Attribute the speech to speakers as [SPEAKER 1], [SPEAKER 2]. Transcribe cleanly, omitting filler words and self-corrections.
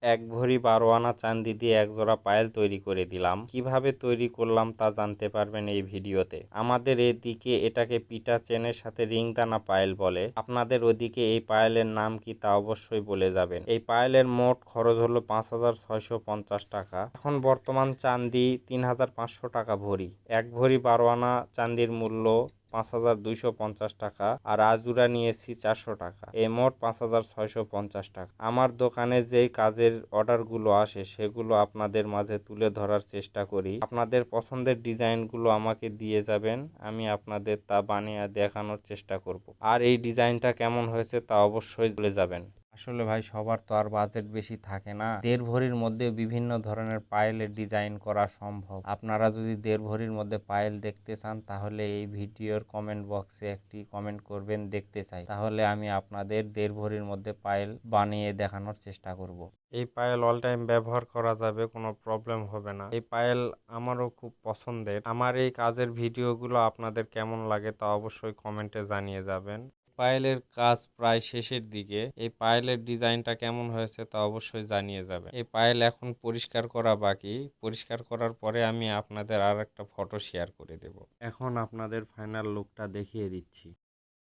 [SPEAKER 1] এক ভরি ১২ আনা চাঁদি দিয়ে এক জোড়া পায়েল তৈরি করে দিলাম। কিভাবে তৈরি করলাম তা জানতে পারবেন এই ভিডিওতে। আমাদের এদিকে এটাকে পিটা চেনের সাথে রিংদানা পায়েল বলে। আপনাদের ওদিকে এই পায়েলের নাম কি তা অবশ্যই বলে যাবেন। এই পায়েলের মোট খরচ হলো ৫,৬৫০ টাকা। এখন বর্তমান চাঁদি ৩,৫০০ টাকা ভরি। এক ভরি ১২ আনা চাঁদির মূল্য ৫,২৫০ টাকা, আর আজুরা নিয়েছি ৪০০ টাকা। এই মোট ৫,৬৫০ টাকা। আমার দোকানে যেই কাজের অর্ডারগুলো আসে সেগুলো আপনাদের মাঝে তুলে ধরার চেষ্টা করি। আপনাদের পছন্দের ডিজাইনগুলো আমাকে দিয়ে যাবেন, আমি আপনাদের তা বানিয়ে দেখানোর চেষ্টা করব। আর এই ডিজাইনটা কেমন হয়েছে তা অবশ্যই বলে যাবেন। আসলে ভাই সবার তো আর বাজেট বেশি থাকে না। ১.৫ ভরির মধ্যে বিভিন্ন ধরনের পায়েলের ডিজাইন করা সম্ভব। আপনারা যদি ১.৫ ভরির মধ্যে পায়েল দেখতে চান তাহলে এই ভিডিওর কমেন্ট বক্সে একটি কমেন্ট করবেন দেখতে চাই, তাহলে আমি আপনাদের ১.৫ ভরির মধ্যে পায়েল বানিয়ে দেখানোর চেষ্টা করব। এই পায়েল অল টাইম ব্যবহার করা যাবে, কোনো প্রবলেম হবে না। এই পায়েল আমারও খুব পছন্দের। আমার এই কাজের ভিডিওগুলো আপনাদের কেমন লাগে তা অবশ্যই কমেন্টে জানিয়ে যাবেন। পায়েলের কাজ প্রায় শেষের দিকে। এই পায়েলের ডিজাইনটা কেমন হয়েছে তা অবশ্যই জানিয়ে যাবেন। এই পায়েল এখন পরিষ্কার করা বাকি। পরিষ্কার করার পরে আমি আপনাদের আর একটা ফটো শেয়ার করে দেব। এখন আপনাদের ফাইনাল লুকটা দেখিয়ে দিচ্ছি।